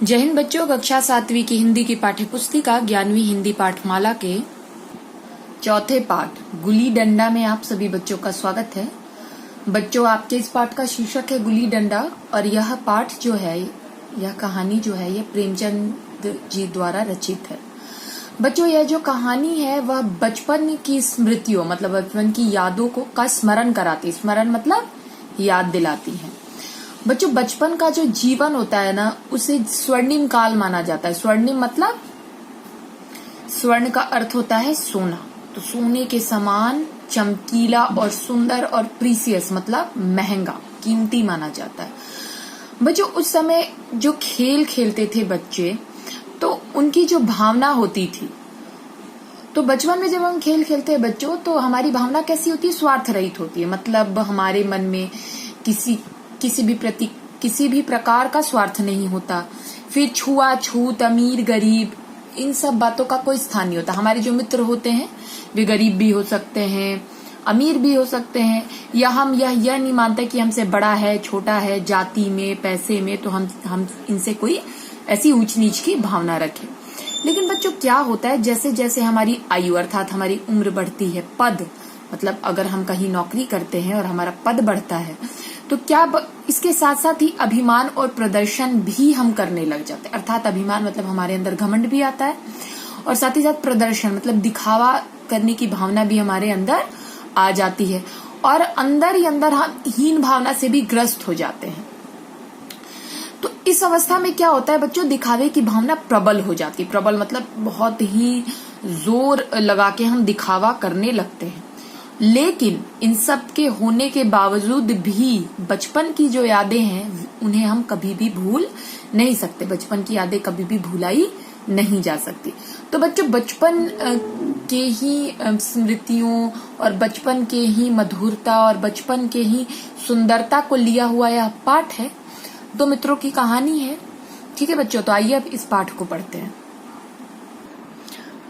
जय हिंद बच्चों, कक्षा 7वीं की हिंदी की पाठ्य पुस्तिका 11वीं हिंदी पाठमाला के चौथे पाठ गुली डंडा में आप सभी बच्चों का स्वागत है। बच्चों, आपके इस पाठ का शीर्षक है गुली डंडा और यह पाठ जो है, यह कहानी जो है, यह प्रेमचंद जी द्वारा रचित है। बच्चों, यह जो कहानी है वह बचपन की स्मृतियों मतलब बचपन की यादों का स्मरण कराती है। स्मरण मतलब याद दिलाती है। बच्चों, बचपन का जो जीवन होता है ना, उसे स्वर्णिम काल माना जाता है। स्वर्णिम मतलब स्वर्ण का अर्थ होता है सोना, तो सोने के समान चमकीला और सुंदर और प्रीसियस मतलब महंगा, कीमती माना जाता है। बच्चों, उस समय जो खेल खेलते थे बच्चे, तो उनकी जो भावना होती थी, तो बचपन में जब हम खेल खेलते हैं बच्चों, तो हमारी भावना कैसी होती है? स्वार्थ रहित होती है। मतलब हमारे मन में किसी भी प्रकार का स्वार्थ नहीं होता। फिर छुआछूत, अमीर गरीब, इन सब बातों का कोई स्थान नहीं होता। हमारे जो मित्र होते हैं वे गरीब भी हो सकते हैं, अमीर भी हो सकते हैं, या हम यह नहीं मानते कि हमसे बड़ा है, छोटा है, जाति में, पैसे में, तो हम इनसे कोई ऐसी ऊंच नीच की भावना रखें। लेकिन बच्चों, क्या होता है, जैसे जैसे हमारी आयु अर्थात हमारी उम्र बढ़ती है, पद मतलब अगर हम कहीं नौकरी करते हैं और हमारा पद बढ़ता है, तो क्या इसके साथ साथ ही अभिमान और प्रदर्शन भी हम करने लग जाते हैं। अर्थात अभिमान मतलब हमारे अंदर घमंड भी आता है, और साथ ही साथ प्रदर्शन मतलब दिखावा करने की भावना भी हमारे अंदर आ जाती है, और अंदर ही अंदर हम हीन भावना से भी ग्रस्त हो जाते हैं। तो इस अवस्था में क्या होता है बच्चों, दिखावे की भावना प्रबल हो जाती है। प्रबल मतलब बहुत ही जोर लगा के हम दिखावा करने लगते हैं। लेकिन इन सब के होने के बावजूद भी बचपन की जो यादें हैं उन्हें हम कभी भी भूल नहीं सकते। बचपन की यादें कभी भी भुलाई नहीं जा सकती। तो बच्चों, बचपन के ही स्मृतियों और बचपन के ही मधुरता और बचपन के ही सुंदरता को लिया हुआ यह पाठ है। दो मित्रों की कहानी है। ठीक है बच्चों, तो आइए अब इस पाठ को पढ़ते हैं।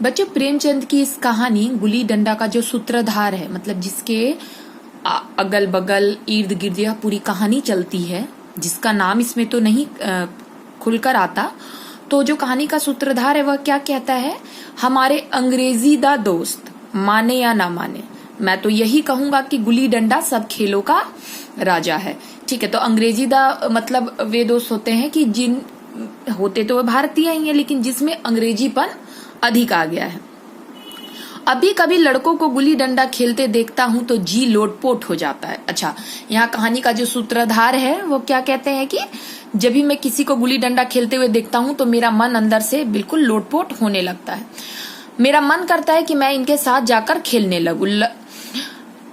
बच्चों, प्रेमचंद की इस कहानी गुली डंडा का जो सूत्रधार है, मतलब जिसके अगल बगल इर्द गिर्द यह पूरी कहानी चलती है, जिसका नाम इसमें तो नहीं खुलकर आता, तो जो कहानी का सूत्रधार है वह क्या कहता है? हमारे अंग्रेजी दा दोस्त, माने या ना माने, मैं तो यही कहूंगा कि गुली डंडा सब खेलों का राजा है। ठीक है, तो अंग्रेजी दा मतलब वे दोस्त होते हैं कि जिन होते तो वह भारतीय ही है, लेकिन जिसमें अंग्रेजीपन अधिक आ गया है। अभी कभी लड़कों को गुली डंडा खेलते देखता हूं तो जी लोटपोट हो जाता है। अच्छा, यहाँ कहानी का जो सूत्रधार है वो क्या कहते हैं कि जब भी मैं किसी को गुली डंडा खेलते हुए देखता हूं तो मेरा मन अंदर से बिल्कुल लोटपोट होने लगता है। मेरा मन करता है कि मैं इनके साथ जाकर खेलने लगूं।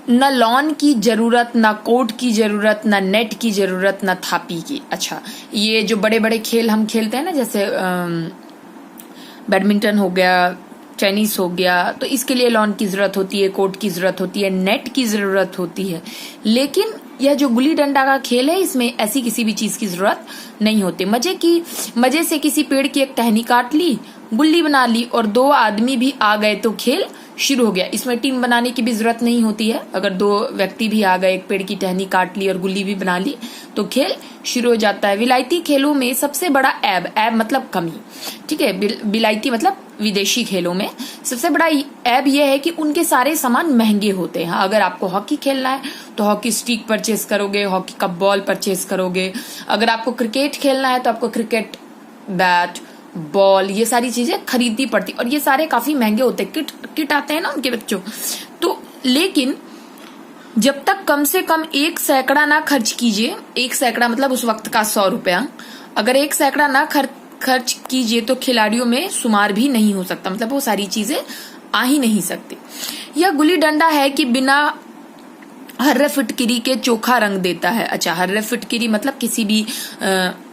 न लॉन की जरूरत, न कोर्ट की जरूरत, न नेट की जरूरत, न थापी की। अच्छा, ये जो बड़े बड़े खेल हम खेलते हैं ना, जैसे बैडमिंटन हो गया, टेनिस हो गया, तो इसके लिए लॉन की जरूरत होती है, कोर्ट की जरूरत होती है, नेट की जरूरत होती है। लेकिन यह जो गुली डंडा का खेल है, इसमें ऐसी किसी भी चीज की जरूरत नहीं होती। मजे से किसी पेड़ की एक टहनी काट ली, गुल्ली बना ली और दो आदमी भी आ गए तो खेल शुरू हो गया। इसमें टीम बनाने की भी जरूरत नहीं होती है। अगर दो व्यक्ति भी आ गए, एक पेड़ की टहनी काट ली और गुल्ली भी बना ली, तो खेल शुरू हो जाता है। विलायती खेलों में सबसे बड़ा ऐब मतलब कमी, ठीक है, विलायती मतलब विदेशी खेलों में सबसे बड़ा ऐब यह है कि उनके सारे सामान महंगे होते हैं। अगर आपको हॉकी खेलना है तो हॉकी स्टिक परचेस करोगे, हॉकी का बॉल परचेस करोगे। अगर आपको क्रिकेट खेलना है तो आपको क्रिकेट बैट, बॉल, ये सारी चीजें खरीदनी पड़ती, और ये सारे काफी महंगे होते हैं। किट आते हैं ना उनके बच्चों। तो लेकिन जब तक कम से कम 1 सैकड़ा ना खर्च कीजिए, 1 सैकड़ा मतलब उस वक्त का 100 रुपया, अगर 1 सैकड़ा ना खर्च कीजिए तो खिलाड़ियों में शुमार भी नहीं हो सकता। मतलब वो सारी चीजें आ ही नहीं सकती। यह गुली डंडा है कि बिना हर्रे फिटकिरी के चोखा रंग देता है। अच्छा, हर्रे फिटकिरी मतलब किसी भी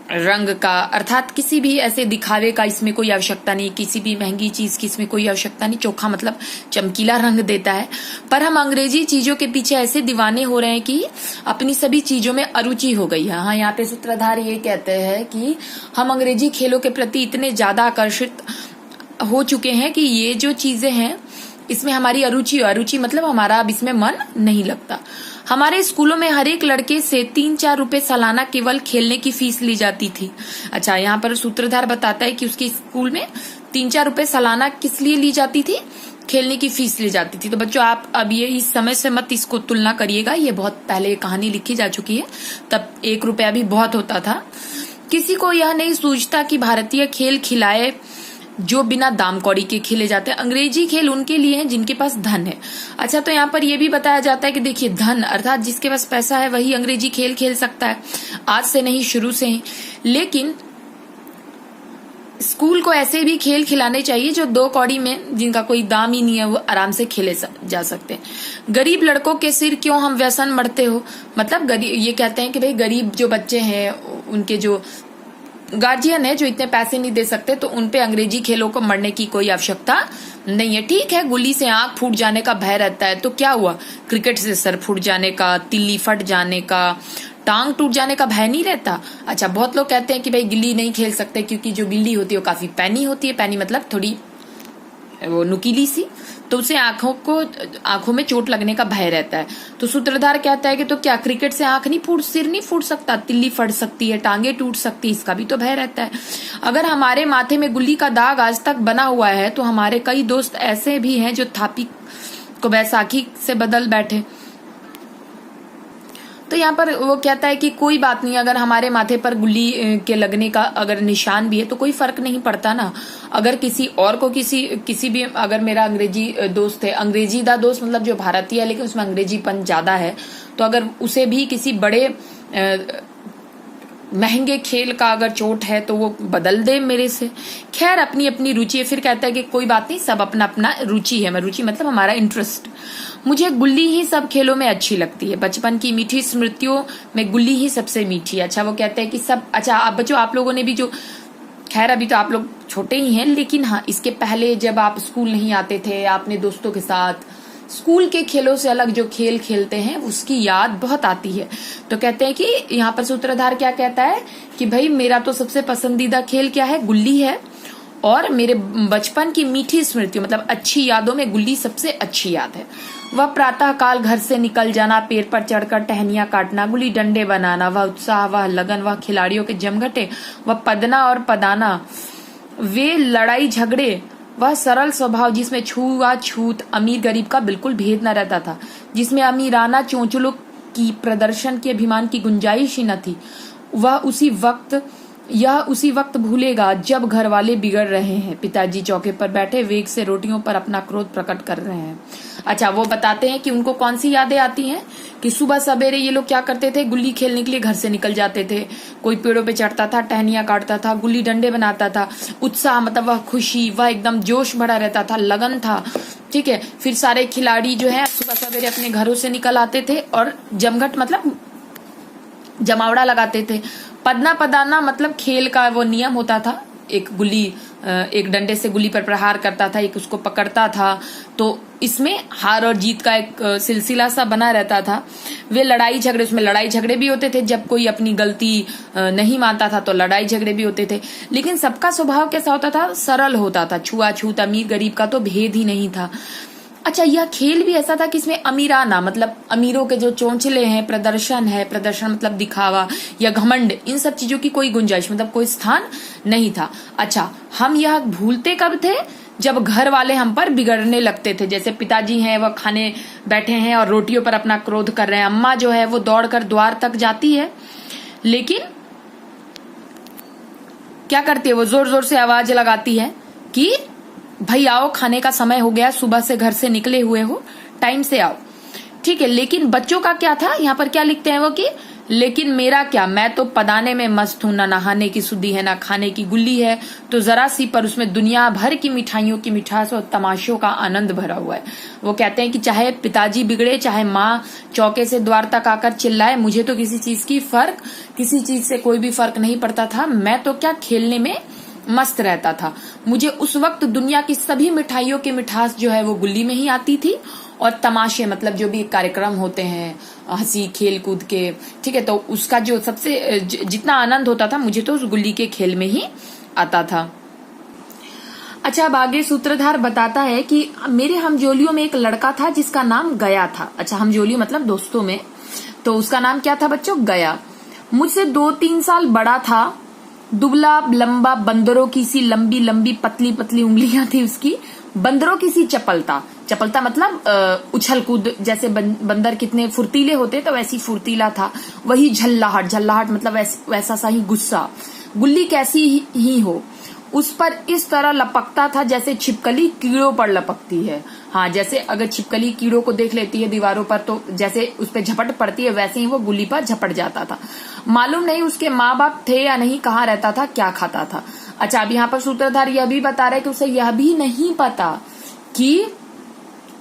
रंग का, अर्थात किसी भी ऐसे दिखावे का इसमें कोई आवश्यकता नहीं, किसी भी महंगी चीज की इसमें कोई आवश्यकता नहीं। चोखा मतलब चमकीला रंग देता है। पर हम अंग्रेजी चीजों के पीछे ऐसे दीवाने हो रहे हैं कि अपनी सभी चीजों में अरुचि हो गई है। हाँ, यहाँ पे सूत्रधार ये कहते हैं कि हम अंग्रेजी खेलों के प्रति इतने ज्यादा आकर्षित हो चुके हैं कि ये जो चीजें हैं इसमें हमारी अरुचि मतलब हमारा अब इसमें मन नहीं लगता। हमारे स्कूलों में हर एक लड़के से 3-4 रुपए सालाना केवल खेलने की फीस ली जाती थी। अच्छा, यहाँ पर सूत्रधार बताता है कि उसके स्कूल में 3-4 रुपए सालाना किस लिए ली जाती थी? खेलने की फीस ली जाती थी। तो बच्चों, आप अब ये इस समय से मत इसको तुलना करिएगा, ये बहुत पहले कहानी लिखी जा चुकी है, तब 1 रुपया भी बहुत होता था। किसी को यह नहीं सूझता कि भारतीय खेल खिलाए जो बिना दाम कौड़ी के खेले जाते हैं। अंग्रेजी खेल उनके लिए हैं जिनके पास धन है। अच्छा, तो यहाँ पर यह भी बताया जाता है कि देखिए, धन अर्थात जिसके पास पैसा है वही अंग्रेजी खेल खेल सकता है, आज से नहीं, शुरू से ही। लेकिन स्कूल को ऐसे भी खेल खिलाने चाहिए जो 2 कौड़ी में, जिनका कोई दाम ही नहीं है, वो आराम से खेले जा सकते हैं। गरीब लड़कों के सिर क्यों हम व्यसन मढ़ते हो? मतलब गरीब, ये कहते हैं कि भाई गरीब जो बच्चे हैं, उनके जो गार्जियन है जो इतने पैसे नहीं दे सकते, तो उनपे अंग्रेजी खेलों को मरने की कोई आवश्यकता नहीं है। ठीक है, गुल्ली से आंख फूट जाने का भय रहता है, तो क्या हुआ? क्रिकेट से सर फूट जाने का, तिल्ली फट जाने का, टांग टूट जाने का भय नहीं रहता। अच्छा, बहुत लोग कहते हैं कि भाई गिल्ली नहीं खेल सकते क्योंकि जो गिल्ली होती है वो काफी पैनी होती है। पैनी मतलब थोड़ी वो नुकीली सी, तो उसे आंखों में चोट लगने का भय रहता है। तो सूत्रधार कहता है कि तो क्या क्रिकेट से सिर नहीं फूट सकता? तिल्ली फट सकती है, टांगे टूट सकती है, इसका भी तो भय रहता है। अगर हमारे माथे में गुल्ली का दाग आज तक बना हुआ है, तो हमारे कई दोस्त ऐसे भी हैं जो थापी को बैसाखी से बदल बैठे। तो यहाँ पर वो कहता है कि कोई बात नहीं, अगर हमारे माथे पर गुल्ली के लगने का अगर निशान भी है तो कोई फर्क नहीं पड़ता ना। अगर किसी और को किसी भी, अगर मेरा अंग्रेजी दोस्त है, अंग्रेजी दा दोस्त मतलब जो भारतीय है लेकिन उसमें अंग्रेजीपन ज्यादा है, तो अगर उसे भी किसी बड़े महंगे खेल का अगर चोट है तो वो बदल दे मेरे से। खैर, अपनी अपनी रुचि है। फिर कहता है कि कोई बात नहीं, सब अपना अपना रुचि है। रुचि मतलब हमारा इंटरेस्ट। मुझे गुल्ली ही सब खेलों में अच्छी लगती है। बचपन की मीठी स्मृतियों में गुल्ली ही सबसे मीठी है। अच्छा, वो कहते हैं कि सब, अच्छा आप बच्चों, आप लोगों ने भी जो, खैर अभी तो आप लोग छोटे ही हैं, लेकिन हाँ, इसके पहले जब आप स्कूल नहीं आते थे, आपने दोस्तों के साथ स्कूल के खेलों से अलग जो खेल खेलते हैं उसकी याद बहुत आती है। तो कहते हैं कि यहाँ पर सूत्रधार क्या कहता है कि भाई मेरा तो सबसे पसंदीदा खेल क्या है? गुल्ली है, और मेरे बचपन की मीठी स्मृतियों मतलब अच्छी यादों में गुल्ली सबसे अच्छी याद है। वह प्रातः काल घर से निकल जाना, पेड़ पर चढ़कर टहनियां काटना, गुल्ली डंडे बनाना, वह उत्साह, वह लगन, वह खिलाड़ियों के जमघटे, वह पदना और पदाना, वे लड़ाई झगड़े, वह सरल स्वभाव जिसमें छूआछूत अमीर गरीब का बिल्कुल भेद न रहता था, जिसमें अमीराना चोंचलों की प्रदर्शन के अभिमान की गुंजाइश ही न थी। यह उसी वक्त भूलेगा जब घर वाले बिगड़ रहे हैं, पिताजी चौके पर बैठे वेग से रोटियों पर अपना क्रोध प्रकट कर रहे हैं। अच्छा, वो बताते हैं कि उनको कौन सी यादें आती हैं कि सुबह सवेरे ये लोग क्या करते थे? गुल्ली खेलने के लिए घर से निकल जाते थे। कोई पेड़ों पे चढ़ता था, टहनियां काटता था, गुल्ली डंडे बनाता था। उत्साह मतलब वह खुशी, वह एकदम जोश भरा रहता था, लगन था। ठीक है, फिर सारे खिलाड़ी जो है सुबह सवेरे अपने घरों से निकल आते थे और जमघट मतलब जमावड़ा लगाते थे। पदना पदाना मतलब खेल का वो नियम होता था, एक डंडे से गुल्ली पर प्रहार करता था, एक उसको पकड़ता था, तो इसमें हार और जीत का एक सिलसिला सा बना रहता था। वे लड़ाई झगड़े, उसमें लड़ाई झगड़े भी होते थे, जब कोई अपनी गलती नहीं मानता था तो लड़ाई झगड़े भी होते थे। लेकिन सबका स्वभाव कैसा होता था? सरल होता था। छुआछूत अमीर गरीब का तो भेद ही नहीं था। अच्छा, यह खेल भी ऐसा था कि इसमें अमीराना मतलब अमीरों के जो चोंचले हैं, प्रदर्शन मतलब दिखावा या घमंड, इन सब चीजों की कोई गुंजाइश मतलब कोई स्थान नहीं था। अच्छा, हम यह भूलते कब थे? जब घर वाले हम पर बिगड़ने लगते थे। जैसे पिताजी हैं, वह खाने बैठे हैं और रोटियों पर अपना क्रोध कर रहे हैं। अम्मा जो है वो दौड़कर द्वार तक जाती है, लेकिन क्या करती है? वो जोर जोर से आवाज लगाती है कि भाई आओ, खाने का समय हो गया, सुबह से घर से निकले हुए हो, टाइम से आओ। ठीक है, लेकिन बच्चों का क्या था? यहाँ पर क्या लिखते हैं वो कि लेकिन मेरा क्या, मैं तो पदाने में मस्त हूं, ना नहाने की सुधि है ना खाने की गुल्ली है, तो जरा सी पर उसमें दुनिया भर की मिठाइयों की मिठास और तमाशों का आनंद भरा हुआ है। वो कहते हैं कि चाहे पिताजी बिगड़े, चाहे माँ चौके से द्वार तक आकर चिल्लाए, मुझे तो किसी चीज से कोई भी फर्क नहीं पड़ता था। मैं तो क्या, खेलने में मस्त रहता था। मुझे उस वक्त दुनिया की सभी मिठाइयों की मिठास जो है वो गुल्ली में ही आती थी, और तमाशे मतलब जो भी कार्यक्रम होते हैं हंसी खेल कूद के, ठीक है, तो उसका जो सबसे जितना आनंद होता था मुझे तो उस गुल्ली के खेल में ही आता था। अच्छा, अब आगे सूत्रधार बताता है कि मेरे हमजोलियों में एक लड़का था जिसका नाम गया था। अच्छा, हमजोली मतलब दोस्तों में तो उसका नाम क्या था बच्चों? गया। मुझसे 2-3 साल बड़ा था, दुबला लंबा, बंदरों की सी लंबी लंबी पतली पतली उंगलियां थी उसकी, बंदरों की सी चपलता। चपलता मतलब उछल कूद, जैसे बंदर कितने फुर्तीले होते तो वैसी फुर्तीला था। वही झल्लाहट, झल्लाहट मतलब वैसा सा ही गुस्सा। गुल्ली कैसी ही हो, उस पर इस तरह लपकता था जैसे छिपकली कीड़ों पर लपकती है। हाँ, जैसे अगर छिपकली कीड़ों को देख लेती है दीवारों पर तो जैसे उस पर झपट पड़ती है, वैसे ही वो गुल्ली पर झपट जाता था। मालूम नहीं उसके माँ बाप थे या नहीं, कहाँ रहता था, क्या खाता था। अच्छा, अब यहाँ पर सूत्रधार यह भी बता रहे कि उसे यह भी नहीं पता कि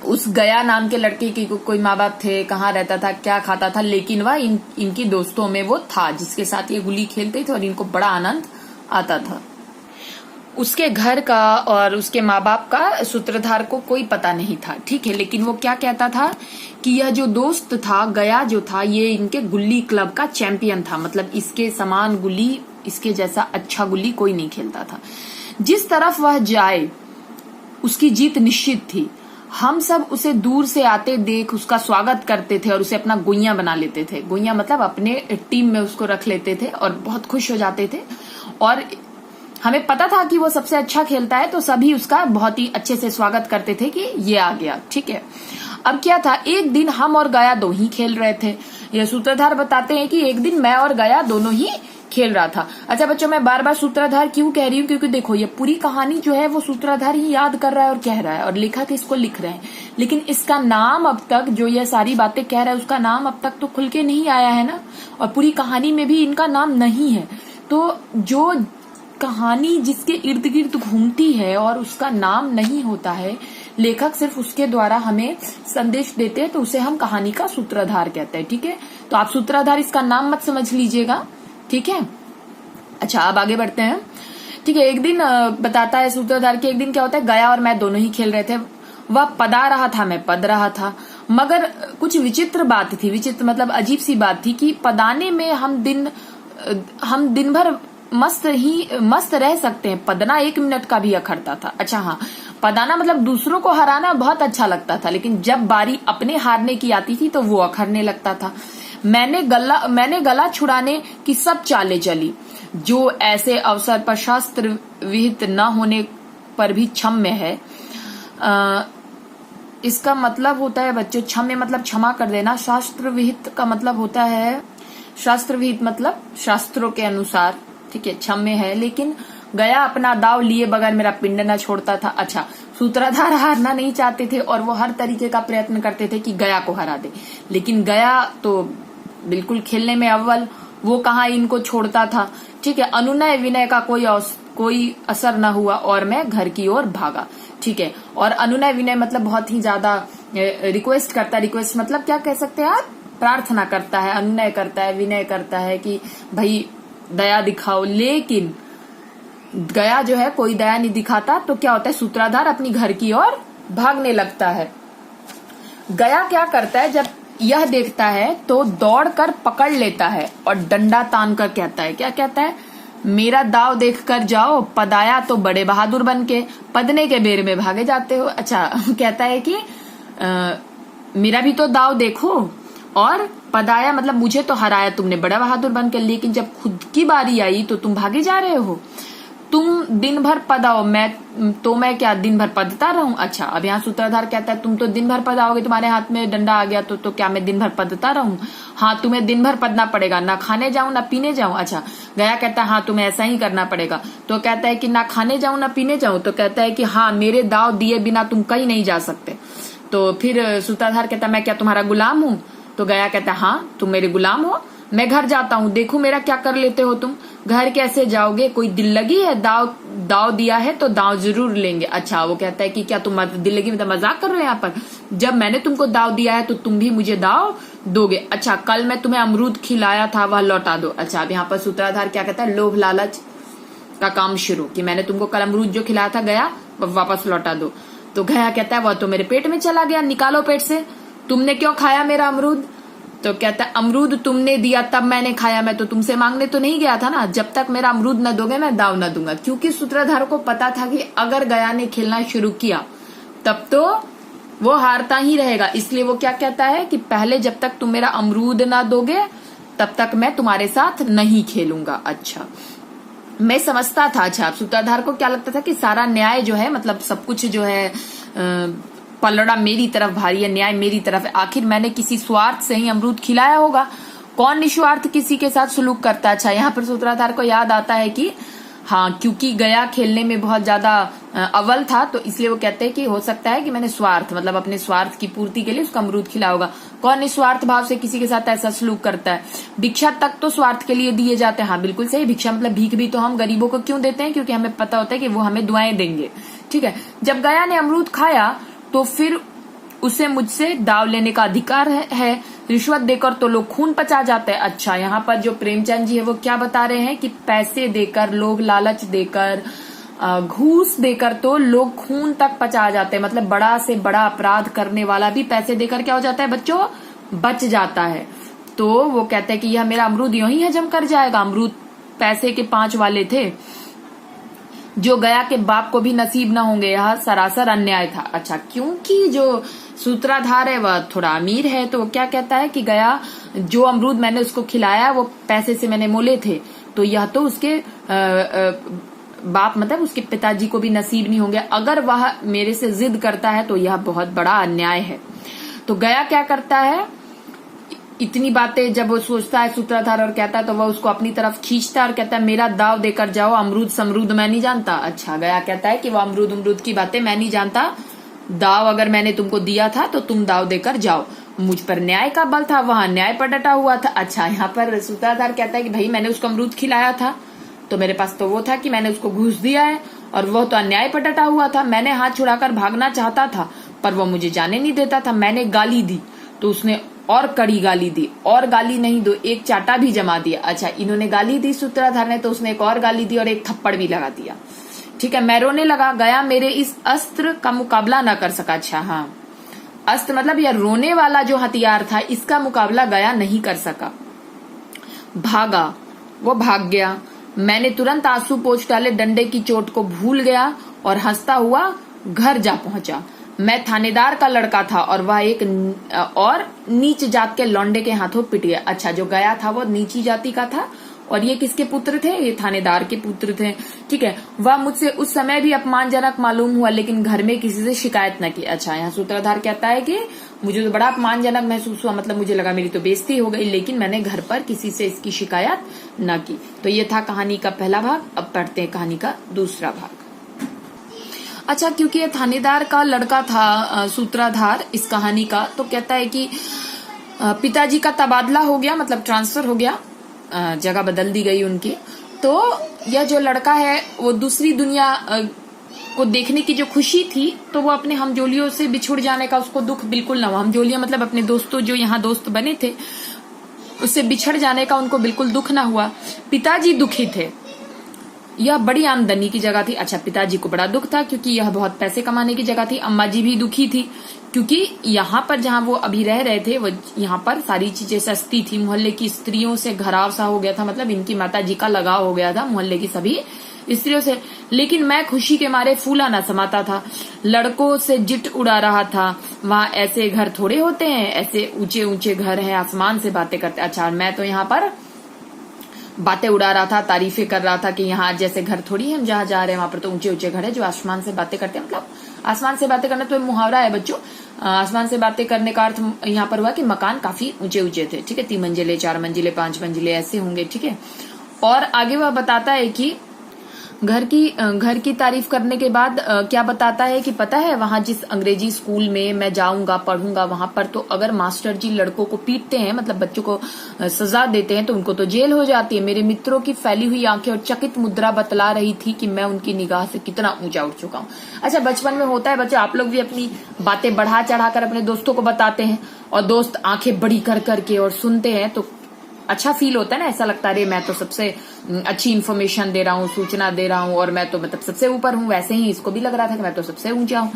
उस गया नाम के लड़के की कोई माँ बाप थे, कहाँ रहता था, क्या खाता था, लेकिन वह इनकी दोस्तों में वो था जिसके साथ ये गुल्ली खेलते थे और इनको बड़ा आनंद आता था। उसके घर का और उसके माँ बाप का सूत्रधार को कोई पता नहीं था, ठीक है, लेकिन वो क्या कहता था कि यह जो दोस्त था, गया जो था, ये इनके गुल्ली क्लब का चैंपियन था। मतलब इसके समान गुल्ली, इसके जैसा अच्छा गुल्ली कोई नहीं खेलता था। जिस तरफ वह जाए उसकी जीत निश्चित थी। हम सब उसे दूर से आते देख उसका स्वागत करते थे और उसे अपना गुइया बना लेते थे। गुइया मतलब अपने टीम में उसको रख लेते थे और बहुत खुश हो जाते थे। और हमें पता था कि वो सबसे अच्छा खेलता है तो सभी उसका बहुत ही अच्छे से स्वागत करते थे कि ये आ गया, ठीक है। अब क्या था, एक दिन हम और गया दो ही खेल रहे थे। ये सूत्रधार बताते हैं कि एक दिन मैं और गया दोनों ही खेल रहा था। अच्छा बच्चों, मैं बार बार सूत्रधार क्यों कह रही हूँ, क्योंकि देखो ये पूरी कहानी जो है वो सूत्रधार ही याद कर रहा है और कह रहा है और लेखक इसको लिख रहे हैं, लेकिन इसका नाम अब तक, जो ये सारी बातें कह रहा है उसका नाम अब तक तो खुल के नहीं आया है ना, और पूरी कहानी में भी इनका नाम नहीं है। तो जो कहानी जिसके इर्द गिर्द घूमती है और उसका नाम नहीं होता है, लेखक सिर्फ उसके द्वारा हमें संदेश देते हैं, तो उसे हम कहानी का सूत्रधार कहते हैं, ठीक है। तो आप सूत्रधार इसका नाम मत समझ लीजिएगा, ठीक है। अच्छा, अब आगे बढ़ते हैं, ठीक है। एक दिन बताता है सूत्रधार कि एक दिन क्या होता है, गया और मैं दोनों ही खेल रहे थे। वह पदा रहा था, मैं पद रहा था, मगर कुछ विचित्र बात थी। विचित्र मतलब अजीब सी बात थी कि पदाने में हम दिन भर मस्त रह सकते हैं, पदना 1 मिनट का भी अखरता था। अच्छा हाँ, पदाना मतलब दूसरों को हराना बहुत अच्छा लगता था, लेकिन जब बारी अपने हारने की आती थी तो वो अखरने लगता था। मैंने गला छुड़ाने की सब चालें चली, जो ऐसे अवसर पर शास्त्र विहित न होने पर भी क्षम्य है। इसका मतलब होता है बच्चों, क्षम्य मतलब क्षमा कर देना, शास्त्र विहित का मतलब होता है, शास्त्र विहित मतलब शास्त्रों के अनुसार, ठीक है, क्षम्य है। लेकिन गया अपना दाव लिए बगैर मेरा पिंड न छोड़ता था। अच्छा, सूत्रधार हारना नहीं चाहते थे और वो हर तरीके का प्रयत्न करते थे कि गया को हरा दे, लेकिन गया तो बिल्कुल खेलने में अव्वल, वो कहाँ इनको छोड़ता था, ठीक है। अनुनय विनय का कोई असर न हुआ और मैं घर की ओर भागा, ठीक है। और अनुनय विनय मतलब बहुत ही ज्यादा रिक्वेस्ट करता है। रिक्वेस्ट मतलब क्या कह सकते हैं आप, प्रार्थना करता है, अनुनय करता है, विनय करता है कि भाई दया दिखाओ, लेकिन गया जो है कोई दया नहीं दिखाता। तो क्या होता है, सूत्रधार अपनी घर की ओर भागने लगता है। गया क्या करता है, जब यह देखता है तो दौड़कर पकड़ लेता है और डंडा तान कर कहता है, क्या कहता है, मेरा दाव देख कर जाओ, पदाया तो बड़े बहादुर बन के पदने के बेर में भागे जाते हो। अच्छा, कहता है कि मेरा भी तो दाव देखो, और पदाया मतलब मुझे तो हराया तुमने बड़ा बहादुर बन के, लेकिन जब खुद की बारी आई तो तुम भागे जा रहे हो। तुम दिन भर पदाओ, मैं क्या दिन भर पदता रहूं। अच्छा, अब यहाँ सूत्रधार कहता है तुम तो दिन भर पदाओगे, तुम्हारे हाथ में डंडा आ गया तो क्या मैं दिन भर पदता रहूं। हाँ, तुम्हें दिन भर पदना पड़ेगा, ना खाने जाऊं ना पीने जाऊं। अच्छा, गया कहता है हाँ तुम्हें ऐसा ही करना पड़ेगा। तो कहता है कि ना खाने जाऊं ना पीने जाऊं। तो कहता है कि हाँ, मेरे दाव दिए बिना तुम कहीं नहीं जा सकते। तो फिर सूत्रधार कहता है मैं क्या तुम्हारा गुलाम हूं। तो गया कहता है हाँ तुम मेरे गुलाम हो, मैं घर जाता हूँ, देखो मेरा क्या कर लेते हो तुम। घर कैसे जाओगे, कोई दिल लगी है, दाव दिया है तो दाव जरूर लेंगे। अच्छा, वो कहता है कि क्या तुम दिल लगी मतलब मजाक कर रहे हो यहाँ पर, जब मैंने तुमको दाव दिया है तो तुम भी मुझे दाव दोगे। अच्छा, कल मैं तुम्हें अमरूद खिलाया था वह लौटा दो। अच्छा, अब यहाँ पर सूत्रधार क्या कहता है, लोभ लालच का काम शुरू, कि मैंने तुमको कल अमरूद जो खिलाया था गया वापस लौटा दो। तो गया कहता है वह तो मेरे पेट में चला गया, निकालो पेट से, तुमने क्यों खाया मेरा अमरूद। तो कहता है अमरूद तुमने दिया तब मैंने खाया, मैं तो तुमसे मांगने तो नहीं गया था ना, जब तक मेरा अमरूद न दोगे मैं दाव न दूंगा। क्योंकि सूत्रधार को पता था कि अगर गया ने खेलना शुरू किया तब तो वो हारता ही रहेगा। इसलिए वो क्या कहता है कि पहले जब तक तुम मेरा अमरूद ना दोगे तब तक मैं तुम्हारे साथ नहीं खेलूंगा। अच्छा, मैं समझता था। अच्छा, सूत्रधार को क्या लगता था कि सारा न्याय जो है, मतलब सब कुछ जो है पलड़ा मेरी तरफ भारी है, न्याय मेरी तरफ है। आखिर मैंने किसी स्वार्थ से ही अमरूद खिलाया होगा। कौन निस्वार्थ किसी के साथ सुलूक करता है। अच्छा, यहाँ पर सूत्रधार को याद आता है कि हाँ, क्योंकि गया खेलने में बहुत ज्यादा अव्वल था, तो इसलिए वो कहते हैं कि हो सकता है कि मैंने स्वार्थ, मतलब अपने स्वार्थ की पूर्ति के लिए उसका अमरूद खिलाया होगा। कौन निस्वार्थ भाव से किसी के साथ ऐसा सलूक करता है। भिक्षा तक तो स्वार्थ के लिए दिए जाते हैं। हाँ, बिल्कुल सही। भिक्षा मतलब भीख भी तो हम गरीबों को क्यों देते हैं, क्योंकि हमें पता होता है कि वो हमें दुआएं देंगे। ठीक है, जब गया ने अमरूद खाया तो फिर उसे मुझसे दाव लेने का अधिकार है। रिश्वत देकर तो लोग खून पचा जाते हैं। अच्छा, यहाँ पर जो प्रेमचंद जी है वो क्या बता रहे हैं कि पैसे देकर, लोग लालच देकर, घूस देकर तो लोग खून तक पचा जाते हैं। मतलब बड़ा से बड़ा अपराध करने वाला भी पैसे देकर क्या हो जाता है बच्चों, बच जाता है। तो वो कहते हैं कि यह मेरा अमरूद यूं ही हजम कर जाएगा। अमरूद पैसे के 5 वाले थे जो गया के बाप को भी नसीब न होंगे। यह सरासर अन्याय था। अच्छा, क्योंकि जो सूत्राधार है वह थोड़ा अमीर है, तो वो क्या कहता है कि गया जो अमरूद मैंने उसको खिलाया वो पैसे से मैंने मोले थे, तो यह तो उसके बाप मतलब उसके पिताजी को भी नसीब नहीं होंगे। अगर वह मेरे से जिद करता है तो यह बहुत बड़ा अन्याय है। तो गया क्या करता है, इतनी बातें जब वो सोचता है सूत्रधार और कहता है, तो वह उसको अपनी तरफ खींचता है और कहता है मेरा दाव देकर जाओ, अमरूद समरूद मैं नहीं जानता। अच्छा, गया कहता है कि वो अमरूद की बातें मैं नहीं जानता, दाव अगर मैंने तुमको दिया था तो तुम दाव देकर जाओ। मुझ पर न्याय का बल था, वहां न्याय पर डटा हुआ था। अच्छा, यहाँ पर सूत्रधार कहता है कि भाई मैंने उसको अमरूद खिलाया था, तो मेरे पास तो वो था कि मैंने उसको घूस दिया है, और वह तो अन्याय पर डटा हुआ था। मैंने हाथ छुड़ाकर भागना चाहता था पर वो मुझे जाने नहीं देता था। मैंने गाली दी तो उसने और कड़ी गाली दी, और गाली नहीं दो एक चाटा भी जमा दिया। अच्छा, इन्होंने गाली दी सूत्रधार ने, तो उसने एक और गाली दी और एक थप्पड़ भी लगा दिया। ठीक है, मैं रोने लगा। गया मेरे इस अस्त्र का मुकाबला न कर सका। अच्छा, हाँ, अस्त्र मतलब यह रोने वाला जो हथियार था, इसका मुकाबला गया नहीं कर सका। भागा, वो भाग गया। मैंने तुरंत आंसू पोंछ डाले, डंडे की चोट को भूल गया और हंसता हुआ घर जा पहुंचा। मैं थानेदार का लड़का था और वह एक और नीच जात के लौंडे के हाथों पिट गया। अच्छा, जो गया था वो नीची जाति का था और ये किसके पुत्र थे, ये थानेदार के पुत्र थे। ठीक है, वह मुझसे उस समय भी अपमानजनक मालूम हुआ, लेकिन घर में किसी से शिकायत न की। अच्छा, यहाँ सूत्रधार कहता है कि मुझे तो बड़ा अपमानजनक महसूस हुआ, मतलब मुझे लगा मेरी तो बेइज्जती हो गई, लेकिन मैंने घर पर किसी से इसकी शिकायत न की। तो ये था कहानी का पहला भाग। अब पढ़ते हैं कहानी का दूसरा भाग। अच्छा, क्योंकि ये थानेदार का लड़का था सूत्रधार इस कहानी का, तो कहता है कि पिताजी का तबादला हो गया, मतलब ट्रांसफर हो गया, जगह बदल दी गई उनकी। तो यह जो लड़का है वो दूसरी दुनिया को देखने की जो खुशी थी, तो वो अपने हमजोलियों से बिछुड़ जाने का उसको दुख बिल्कुल न हुआ। हमजोलियां मतलब अपने दोस्तों जो यहाँ दोस्त बने थे, उससे बिछड़ जाने का उनको बिल्कुल दुख न हुआ। पिताजी दुखी थे, यह बड़ी आमदनी की जगह थी। अच्छा, पिताजी को बड़ा दुख था क्योंकि यह बहुत पैसे कमाने की जगह थी। अम्मा जी भी दुखी थी क्योंकि यहाँ पर जहाँ वो अभी रह रहे थे, वो यहाँ पर सारी चीजें सस्ती थी। मोहल्ले की स्त्रियों से घराव सा हो गया था, मतलब इनकी माता जी का लगाव हो गया था मोहल्ले की सभी स्त्रियों से। लेकिन मैं खुशी के मारे फूला ना समाता था, लड़कों से जिट उड़ा रहा था। वहाँ ऐसे घर थोड़े होते हैं, ऐसे ऊंचे ऊंचे घर हैं, आसमान से बातें करते। अच्छा, मैं तो यहाँ पर बातें उड़ा रहा था, तारीफें कर रहा था कि यहाँ जैसे घर थोड़ी है, हम जहाँ जा रहे हैं वहां पर तो ऊंचे ऊंचे घर है जो आसमान से बातें करते हैं। मतलब आसमान से बातें करना तो मुहावरा है बच्चों। आसमान से बातें करने का अर्थ यहाँ पर हुआ कि मकान काफी ऊंचे ऊंचे थे। ठीक है, 3 मंजिले, 4 मंजिले, 5 मंजिले ऐसे होंगे। ठीक है, और आगे वह बताता है कि घर की तारीफ करने के बाद क्या बताता है कि पता है वहां जिस अंग्रेजी स्कूल में मैं जाऊंगा पढ़ूंगा, वहां पर तो अगर मास्टर जी लड़कों को पीटते हैं, मतलब बच्चों को सजा देते हैं, तो उनको तो जेल हो जाती है। मेरे मित्रों की फैली हुई आंखें और चकित मुद्रा बतला रही थी कि मैं उनकी निगाह से कितना ऊंचा उठ चुका हूँ। अच्छा, बचपन में होता है बच्चे, आप लोग भी अपनी बातें बढ़ा चढ़ाकर अपने दोस्तों को बताते हैं और दोस्त आंखें बड़ी कर करके और सुनते हैं, तो अच्छा फील होता है ना, ऐसा लगता है अरे मैं तो सबसे अच्छी इन्फॉर्मेशन दे रहा हूँ, सूचना दे रहा हूँ और मैं तो मतलब सबसे ऊपर हूँ। वैसे ही इसको भी लग रहा था कि मैं तो सबसे ऊंचा हूँ।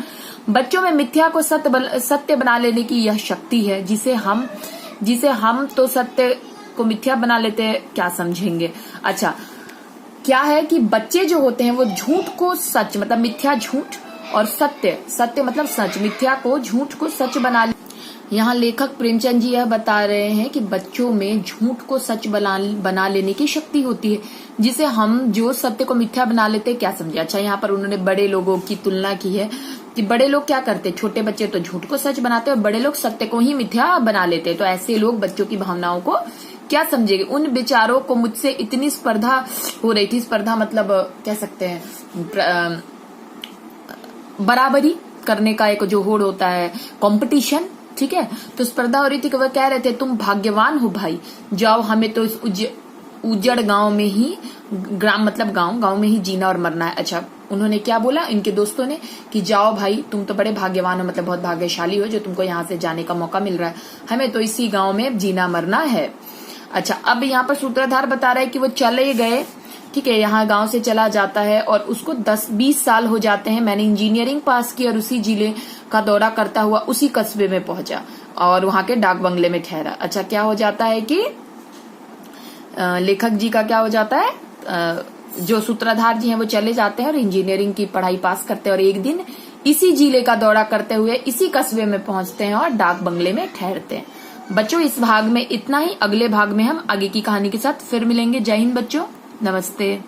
बच्चों में मिथ्या को सत्य बना लेने की यह शक्ति है जिसे हम तो सत्य को मिथ्या बना लेते हैं, क्या समझेंगे। अच्छा, क्या है कि बच्चे जो होते हैं वो झूठ को सच, मतलब मिथ्या झूठ और सत्य, सत्य मतलब सच, मिथ्या को, झूठ को सच बना। यहाँ लेखक प्रेमचंद जी यह बता रहे हैं कि बच्चों में झूठ को सच बना लेने की शक्ति होती है, जिसे हम जो सत्य को मिथ्या बना लेते हैं। क्या समझे? अच्छा, यहाँ पर उन्होंने बड़े लोगों की तुलना की है कि बड़े लोग क्या करते हैं, छोटे बच्चे तो झूठ को सच बनाते हैं और बड़े लोग सत्य को ही मिथ्या बना लेते हैं। तो ऐसे लोग बच्चों की भावनाओं को क्या समझेंगे? उन बेचारों को मुझसे इतनी स्पर्धा हो रही थी, स्पर्धा मतलब कह सकते हैं बराबरी करने का एक जो होड़ होता है, कंपटीशन, ठीक है। तो स्पर्धा हो रही थी कि वह कह रहे थे तुम भाग्यवान हो भाई, जाओ हमें तो इस उजड़ गांव में ही, ग्राम मतलब गांव में ही जीना और मरना है। अच्छा, उन्होंने क्या बोला इनके दोस्तों ने कि जाओ भाई तुम तो बड़े भाग्यवान हो, मतलब बहुत भाग्यशाली हो जो तुमको यहाँ से जाने का मौका मिल रहा है, हमें तो इसी गांव में जीना मरना है। अच्छा, अब यहाँ पर सूत्रधार बता रहा है कि वो चले गए, ठीक है, यहाँ गांव से चला जाता है और उसको 10-20 साल हो जाते हैं। मैंने इंजीनियरिंग पास की और उसी जिले का दौरा करता हुआ उसी कस्बे में पहुंचा और वहां के डाक बंगले में ठहरा। अच्छा, क्या हो जाता है कि लेखक जी का क्या हो जाता है, जो सूत्रधार जी हैं वो चले जाते हैं और इंजीनियरिंग की पढ़ाई पास करते हैं और एक दिन इसी जिले का दौरा करते हुए इसी कस्बे में पहुंचते हैं और डाक बंगले में ठहरते हैं। बच्चों, इस भाग में इतना ही। अगले भाग में हम आगे की कहानी के साथ फिर मिलेंगे। जय हिंद बच्चों, नमस्ते।